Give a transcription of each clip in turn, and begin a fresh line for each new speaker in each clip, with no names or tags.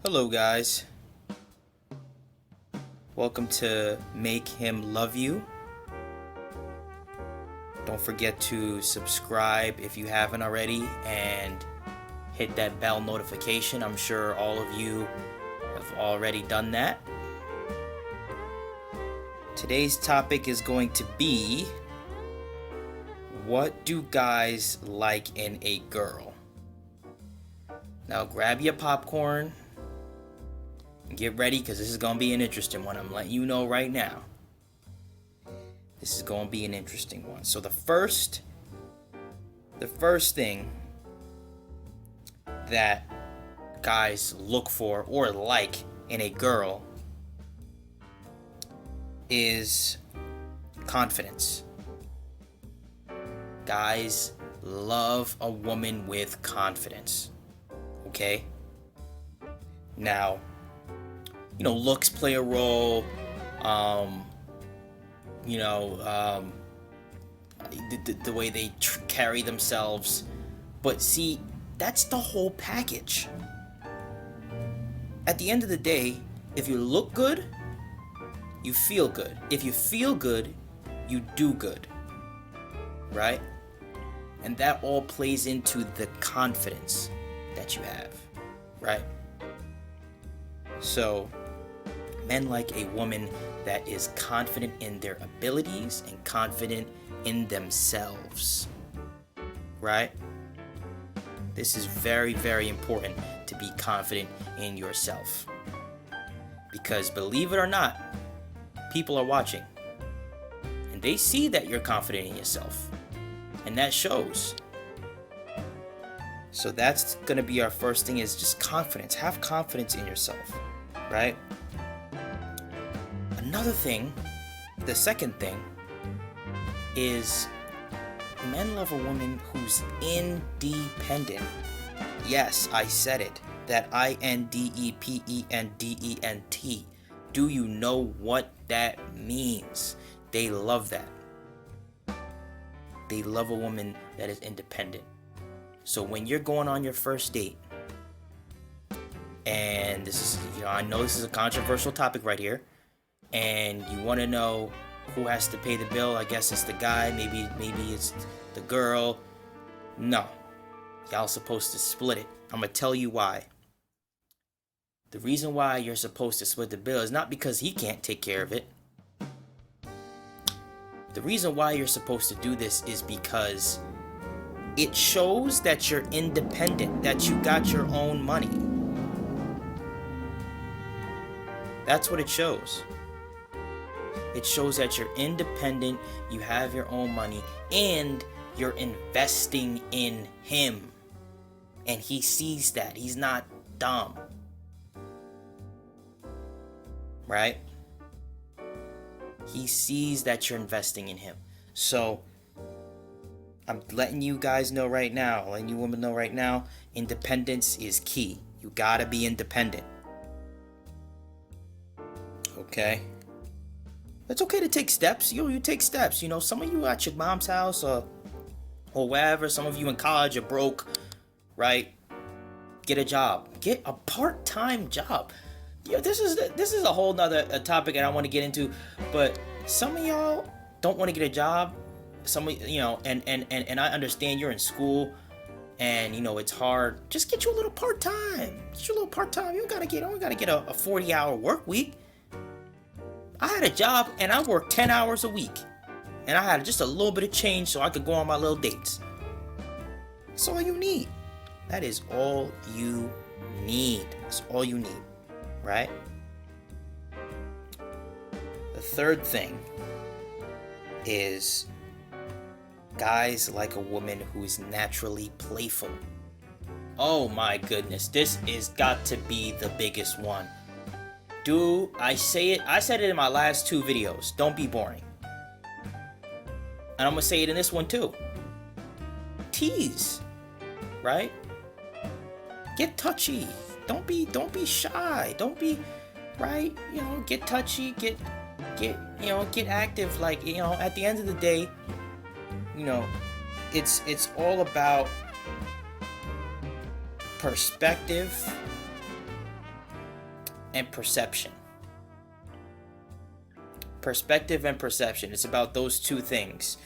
Hello, guys. Welcome to Make Him Love You. Don't forget to subscribe if you haven't already and hit that bell notification. I'm sure all of you have already done that. Today's topic is going to be, what do guys like in a girl? Now grab your popcorn and get ready, because this is going to be an interesting one. I'm letting you know right now. This is going to be an interesting one. So the first thing that guys look for or like in a girl is confidence. Guys love a woman with confidence. Okay? Now, looks play a role. The way they carry themselves. But see, that's the whole package. At the end of the day, if you look good, you feel good. If you feel good, you do good. Right? And that all plays into the confidence that you have. Right? So, men like a woman that is confident in their abilities and confident in themselves. Right? This is very, very important, to be confident in yourself. Because believe it or not, people are watching. And they see that you're confident in yourself. And that shows. So that's going to be our first thing, is just confidence. Have confidence in yourself. Right? Another thing, the second thing, is men love a woman who's independent. Yes, I said it. That independent. Do you know what that means? They love that. They love a woman that is independent. So when you're going on your first date, and this is, I know this is a controversial topic right here, and you want to know who has to pay the bill. I guess it's the guy, maybe it's the girl. No, y'all supposed to split it. I'm gonna tell you why. The reason why you're supposed to split the bill is not because he can't take care of it. The reason why you're supposed to do this is because it shows that you're independent, that you got your own money. That's what it shows. It shows that you're independent, you have your own money, and you're investing in him. And he sees that. He's not dumb. Right? He sees that you're investing in him. So, I'm letting you guys know right now, letting you women know right now, independence is key. You gotta be independent. Okay? It's okay to take steps. You take steps. Some of you at your mom's house or wherever. Some of you in college are broke, right? Get a job. Get a part-time job. This is a whole nother topic that I want to get into. But some of y'all don't want to get a job. Some of and I understand you're in school, and it's hard. Just get you a little part-time. Get you a little part-time. You don't gotta get a 40-hour work week. I had a job and I worked 10 hours a week. And I had just a little bit of change so I could go on my little dates. That's all you need. That is all you need. That's all you need. Right? The third thing is guys like a woman who is naturally playful. Oh my goodness. This is got to be the biggest one. I said it in my last 2 videos. Don't be boring. And I'm gonna say it in this one too. Tease. Right? Get touchy. Don't be shy. Don't be, right? Get touchy, get active. Like, at the end of the day, it's all about perspective and perception. Perspective and perception. It's about those two things.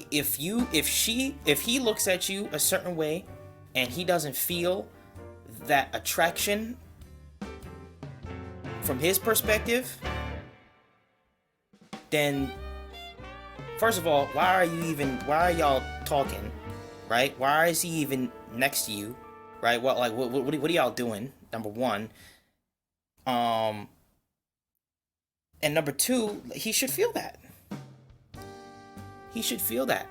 If he looks at you a certain way and he doesn't feel that attraction from his perspective, then first of all, why are y'all talking, right? Why is he even next to you, right? What are y'all doing? Number one. And number two, he should feel that. He should feel that.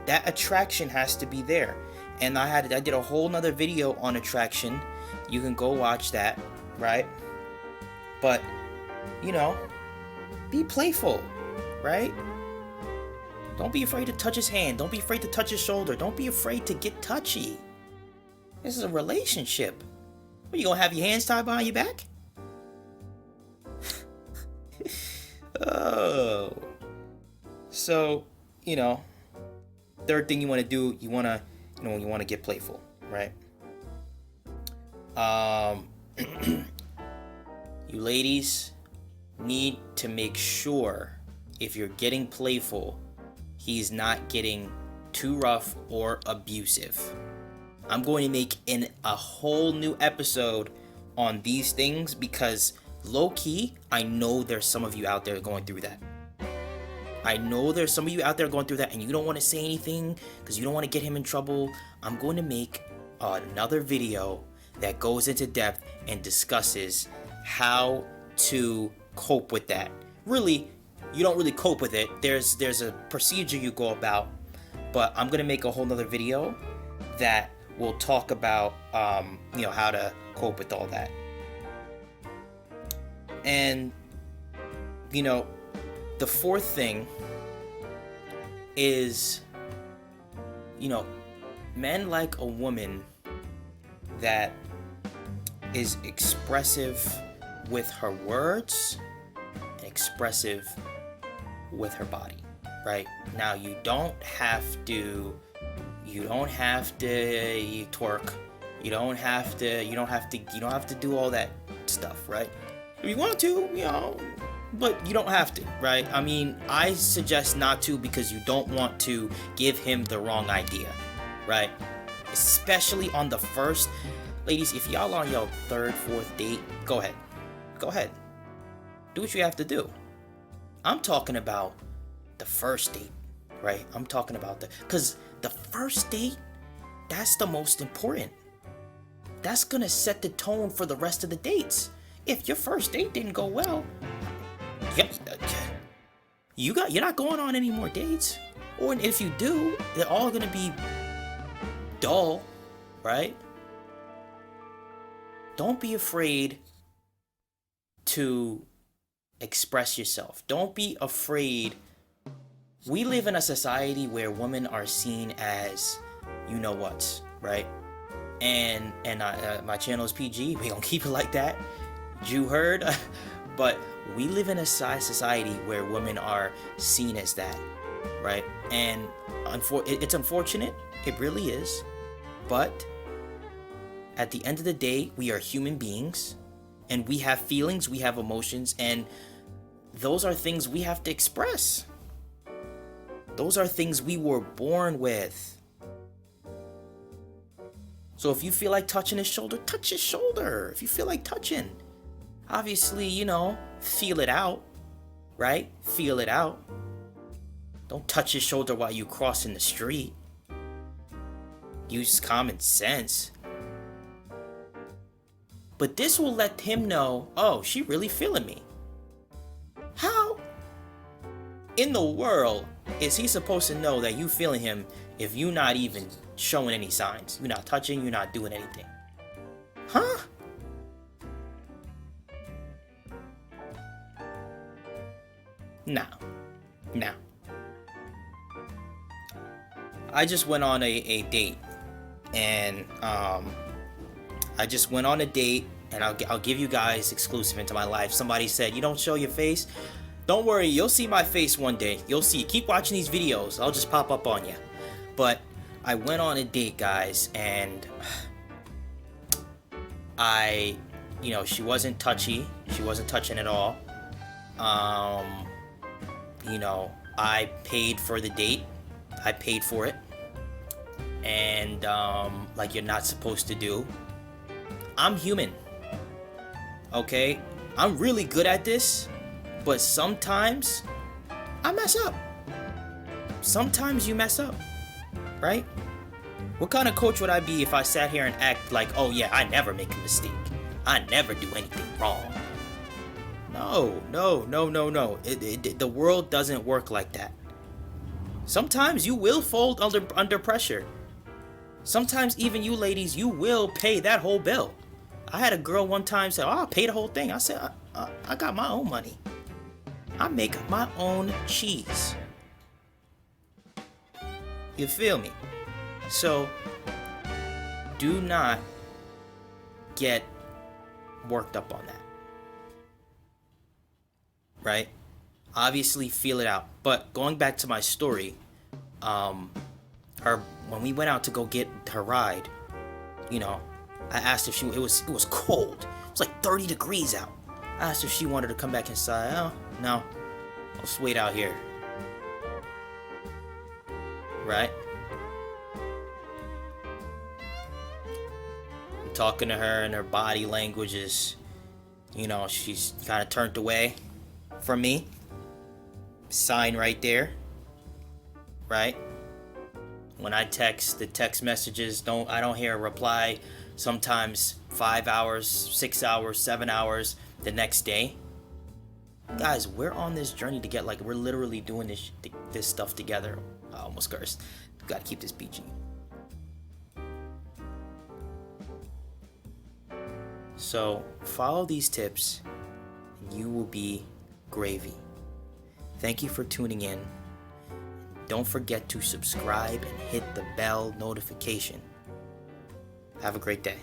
That attraction has to be there. And I did a whole nother video on attraction. You can go watch that, right? But, you know, be playful, right? Don't be afraid to touch his hand. Don't be afraid to touch his shoulder. Don't be afraid to get touchy. This is a relationship. What, you gonna have your hands tied behind your back? Oh. So, you know, third thing you want to do, you want to get playful, right? You ladies need to make sure if you're getting playful, he's not getting too rough or abusive. I'm going to make a whole new episode on these things because low-key, I know there's some of you out there going through that. I know there's some of you out there going through that and you don't want to say anything because you don't want to get him in trouble. I'm going to make another video that goes into depth and discusses how to cope with that. Really, you don't really cope with it. There's a procedure you go about, but I'm going to make a whole nother video that will talk about how to cope with all that. And the fourth thing is, men like a woman that is expressive with her words and expressive with her body, right? Now you don't have to twerk. You don't have to do all that stuff, right? If you want to, but you don't have to, right? I mean, I suggest not to because you don't want to give him the wrong idea, right? Especially on the first. Ladies, if y'all on your third, fourth date, go ahead. Do what you have to do. I'm talking about the first date, right? I'm talking about because the first date, that's the most important. That's gonna set the tone for the rest of the dates. If your first date didn't go well, you're not going on any more dates. Or if you do, they're all gonna be dull, right? Don't be afraid to express yourself. Don't be afraid. We live in a society where women are seen as you-know-whats, right? And my channel is PG. We gonna keep it like that. You heard? But we live in a society where women are seen as that, right? And it's unfortunate. It really is. But at the end of the day, we are human beings. And we have feelings, we have emotions. And those are things we have to express. Those are things we were born with. So if you feel like touching his shoulder, touch his shoulder. If you feel like touching. Obviously, feel it out, right? Feel it out. Don't touch his shoulder while you crossing the street. Use common sense. But this will let him know, oh, she really feeling me. How in the world is he supposed to know that you feeling him if you not even showing any signs? You're not touching, you're not doing anything. Huh? Now. I just went on a date, and and I'll give you guys exclusive into my life. Somebody said, you don't show your face? Don't worry, you'll see my face one day. You'll see. Keep watching these videos. I'll just pop up on you. But I went on a date, guys, and I she wasn't touchy. She wasn't touching at all. Um, I paid for the date. I paid for it. And like you're not supposed to do. I'm human. Okay? I'm really good at this, but sometimes I mess up. Sometimes you mess up, right? What kind of coach would I be if I sat here and act like, oh yeah, I never make a mistake. I never do anything wrong. No. The world doesn't work like that. Sometimes you will fold under pressure. Sometimes even you ladies, you will pay that whole bill. I had a girl one time say, oh, I'll pay the whole thing. I said, I got my own money. I make my own cheese. You feel me? So, do not get worked up on that. Right? Obviously, feel it out. But going back to my story, when we went out to go get her ride, I asked if it was cold. It was like 30 degrees out. I asked if she wanted to come back inside. Oh, no. I'll just wait out here. Right? I'm talking to her and her body language is, she's kind of turned away from me. Sign right there. Right? When I text, the text messages I don't hear a reply. Sometimes 5 hours, 6 hours, 7 hours the next day. Guys, we're on this journey to get we're literally doing this stuff together. I almost cursed. Gotta keep this PG. So follow these tips and you will be gravy. Thank you for tuning in. Don't forget to subscribe and hit the bell notification. Have a great day.